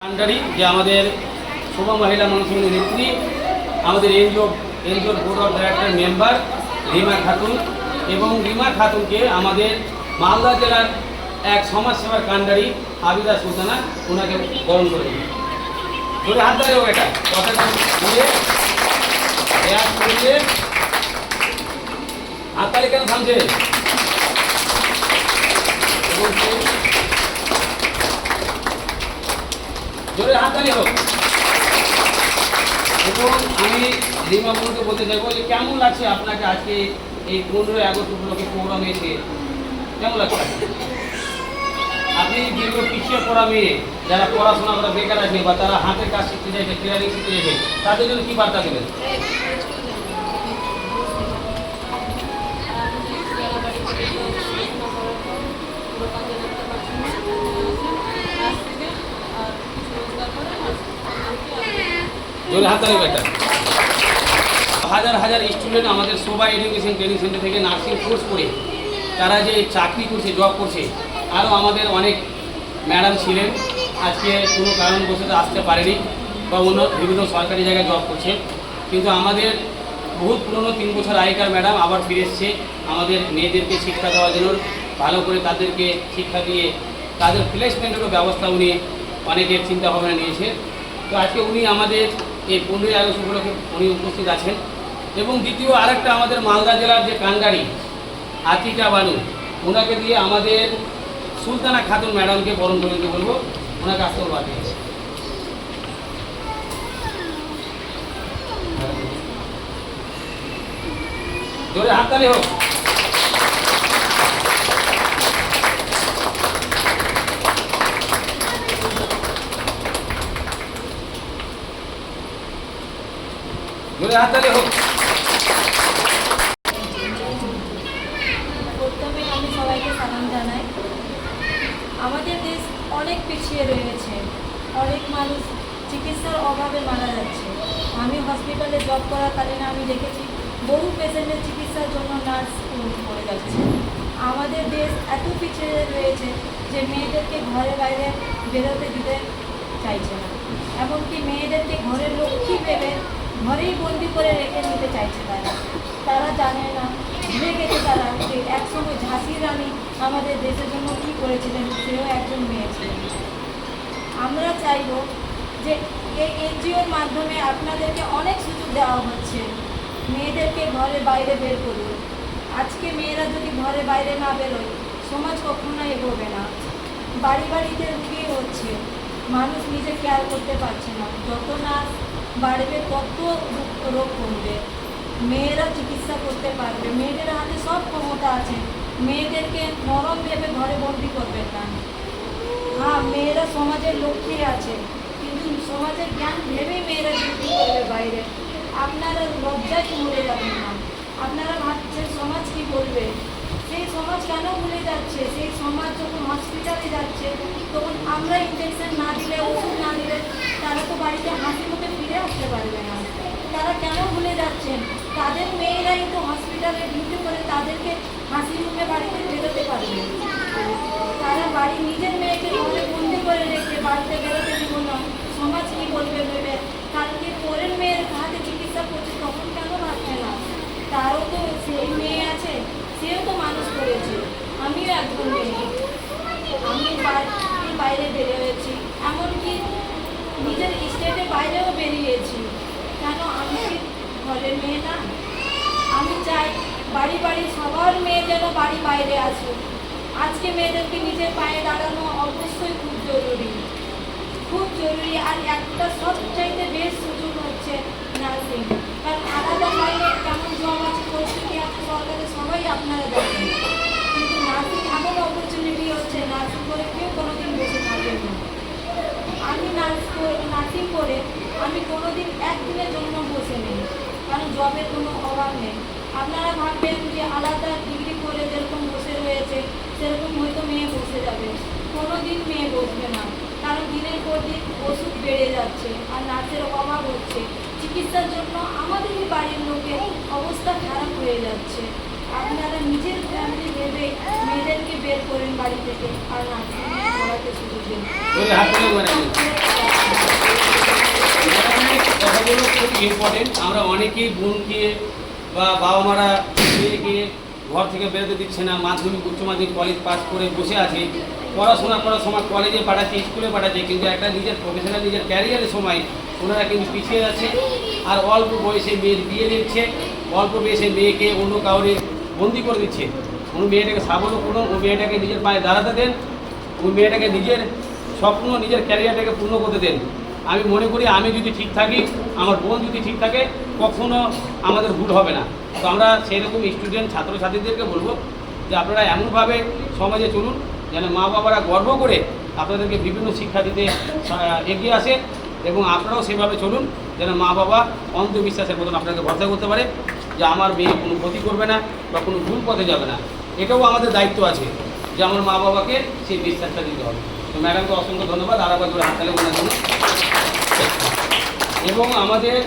কান্ডারি যে আমাদের শোভা মহিলা মানুষের নেত্রী, আমাদের এনজিওর board of director member Rima Khatun, এবং রিমা খাতুনকে আমাদের মালদা জেলার এক সমাজসেবার কান্ডারি আবিদা সুলতানা ওনাকে বরণ করে দিল। ধরে হাত ধরে এটা কথাটা বলে হাততালি কেন থামছে? জোরে হাততালি হোক। এবং আমি রিমা বোনকে বলতে চাইবো যে কেমন লাগছে আপনাকে আজকে এই 15ই আগস্ট উপলক্ষে প্রোগ্রামে এসে কেমন লাগছে? আপনি দীর্ঘ পিছিয়ে পড়া মেয়ে যারা পড়াশোনা করা বেকার আছে বা তারা হাতের কাজ শিখতে চাইছে, টেলারিং শিখতে চাইছে, তাদের জন্য কী বার্তা দেবেন? হাজার হাজার স্টুডেন্ট আমাদের শোভা এডুকেশন ট্রেনিং সেন্টার থেকে নার্সিং কোর্স করে তারা যে চাকরি করছে, জব করছে, আরও আমাদের অনেক ম্যাডাম ছিলেন আজকে কোনো কারণবশত আসতে পারেনি বা অন্য বিভিন্ন সরকারি জায়গায় জব করছে, কিন্তু আমাদের বহুত পুরনো 3 বছর আগেকার ম্যাডাম আবার ফিরে এসছে আমাদের মেয়েদেরকে শিক্ষা দেওয়ার জন্য, ভালো করে তাদেরকে শিক্ষা দিয়ে তাদের প্লেসমেন্টেরও ব্যবস্থা উনি অনেকের চিন্তাভাবনা নিয়েছে। তো আজকে উনি আমাদের এই 15ই আগস্ট উপলক্ষে উনি উপস্থিত আছেন। এবং দ্বিতীয় আরেকটা আমাদের মালদা জেলার যে কান্ডারি আতিকা বানু, ওনাকে দিয়ে আমাদের সুলতানা খাতুন ম্যাডামকে বরণ করে দিতে বলবো, ওনাকে আসতে বলবো। জোরে হাততালি হোক। জোরে হাততালি হোক। প্রথমে আমি সবাইকে সালাম জানাই। আমাদের দেশ অনেক পিছিয়ে রয়েছে, অনেক মানুষ চিকিৎসার অভাবে মারা যাচ্ছে। আমি হসপিটালে জব করাকালীন আমি দেখেছি বহু পেশেন্টের চিকিৎসার জন্য নার্স পড়ে যাচ্ছে। আমাদের দেশ এত পিছিয়ে রয়েছে যে মেয়েদেরকে ঘরে বাইরে বেরোতে দিতে চাইছে না, এমনকি মেয়েদেরকে ঘরের লক্ষ্মী ভেবে ঘরেই বন্দি করে রেখে নিতে চাইছে। তারা জানে না, ভুলে গেছে তারা যে একসময় ঝাঁসি রানী আমাদের দেশের জন্য কী করেছিলেন, সেও একজন মেয়ে ছিলেন। আমরা চাইব যে এই এনজিওর মাধ্যমে আপনাদেরকে অনেক সুযোগ দেওয়া হচ্ছে, মেয়েদেরকে ঘরে বাইরে বের করুন। আজকে মেয়েরা যদি ঘরে বাইরে না বেরোয়, সমাজ কখনো এগোবে না। বাড়ি বাড়িতে রুগী হচ্ছে, মানুষ নিজে কেয়ার করতে পারছে না। যত না বাড়বে তত রোগ কমবে, মেয়েরা চিকিৎসা করতে পারবে, মেয়েদের হাতে সব ক্ষমতা আছে। মেয়েদেরকে নরম ভেবে ঘরে বন্দি করবেন না। হ্যাঁ, মেয়েরা সমাজের লক্ষ্মী আছে, কিন্তু সমাজের জ্ঞান ভেবেই মেয়েরা ডিউটি করবে বাইরে। আপনারা লজ্জায় মরে যাবেন না। আপনারা ভাবছেন সমাজ কি বলবে, সেই সমাজ কেন ভুলে যাচ্ছে? সেই সমাজ যখন হসপিটালে যাচ্ছে তখন আমরা ইঞ্জেকশন না দিলে, ওষুধ না দিলে তারা তো বাড়িতে হাসি মুখে ফিরে আসতে পারবে না। তারা কেন ভুলে যাচ্ছেন? তাদের মেয়েরাই তো হসপিটালে ডিউটি করে তাদেরকে হাসি মুখে বাড়িতে বেরোতে পারবে। তারা নিজের মেয়েকে ঘরে বন্দি করে রেখে বাড়িতে বেরোতে দিব না, সমাজ কি বলবে ভেবে কালকে পরের মেয়ের হাতে চিকিৎসা করছে, তখন কেন ভাবছে না? তারও তো সেই মেয়ে আছে, সেও তো মানুষ করেছে। আমিও একজন মেয়ে, আমি বাইরে বেরিয়েছি, এমনকি নিজের স্টেটের বাইরেও বেরিয়েছি। কেন আমি কি ঘরের মেয়ে না? আমি চাই বাড়ি বাড়ি সবার মেয়ে যেন বাড়ি বাইরে আসুক। আজকে মেয়েদেরকে নিজের পায়ে দাঁড়ানো অবশ্যই খুব জরুরি, খুব জরুরি। আর একটা সবচাইতে বেশ সুযোগ হচ্ছে নার্সিং, কারণ আলাদা লাইনে কেমন জব আছে, পরিস্থিতি আছে সরকারের, সবাই আপনারা জানেন। কিন্তু নার্সিং এমন অপরচুনিটি হচ্ছে, নার্সিং করে কেউ কোনোদিন বসে থাকবেন না। আমি নার্সিং করে আমি কোনোদিন একদিনের জন্য বসে নেই, কারণ জবের কোনো অভাব নেই। আপনারা ভাববেন যে আলাদা ডিগ্রি করে যেরকম বসে রয়েছে সেরকম হয়তো মেয়ে বসে যাবে, কোনোদিন মেয়ে বসবে না। কারণ দিনের পর দিন ওষুধ বেড়ে যাচ্ছে আর নার্সের অভাব হচ্ছে। চিকিৎসার জন্য আমাদেরই বাড়ির লোকের অবস্থা খারাপ হয়ে যাচ্ছে। আপনারা নিজের ফ্যামিলি ভেবে মেয়েদেরকে বের করেন বাড়ি থেকে, আর নার্সিং পড়াতে শুরু দিন। খুব ইম্পর্টেন্ট। আমরা অনেকেই বোনকে বা বাবা মারা মেয়েকে ঘর থেকে বেরোতে দিচ্ছে না, মাধ্যমিক উচ্চ মাধ্যমিক কলেজ পাস করে বসে আছে, পড়াশোনা করার সময় কলেজে পাঠাচ্ছে, স্কুলে পাঠাচ্ছে, কিন্তু একটা নিজের প্রফেশনাল নিজের ক্যারিয়ারের সময় ওনারা কিন্তু পিছিয়ে যাচ্ছে। আর অল্প বয়সে মেয়ের বিয়ে দিচ্ছে, অল্প বয়সে মেয়েকে অন্য কাউরে বন্দি করে দিচ্ছে। ওই মেয়েটাকে সাবলও করুন, ওই মেয়েটাকে নিজের পায়ে দাঁড়াতে দেন, ওই মেয়েটাকে নিজের স্বপ্ন নিজের ক্যারিয়ারটাকে পূর্ণ করতে দেন। আমি মনে করি আমি যদি ঠিক থাকি, আমার বোন যদি ঠিক থাকে, কখনো আমাদের ভুল হবে না। তো আমরা সেই রকম স্টুডেন্ট ছাত্রছাত্রীদেরকে বলবো যে আপনারা এমনভাবে সমাজে চলুন যেন মা বাবারা গর্ব করে আপনাদেরকে বিভিন্ন শিক্ষা দিতে এগিয়ে আসে, এবং আপনারাও সেভাবে চলুন যেন মা বাবা অন্ধবিশ্বাসের মতন আপনাকে ভরসা করতে পারে যে আমার মেয়ে কোনো ক্ষতি করবে না বা কোনো ভুল পথে যাবে না। এটাও আমাদের দায়িত্ব আছে যে আমার মা বাবাকে সেই বিশ্বাসটা দিতে হবে। তো ম্যাডামকে অসংখ্য ধন্যবাদ, আর একবার হাততালি ওনার জন্য। এবং আমাদের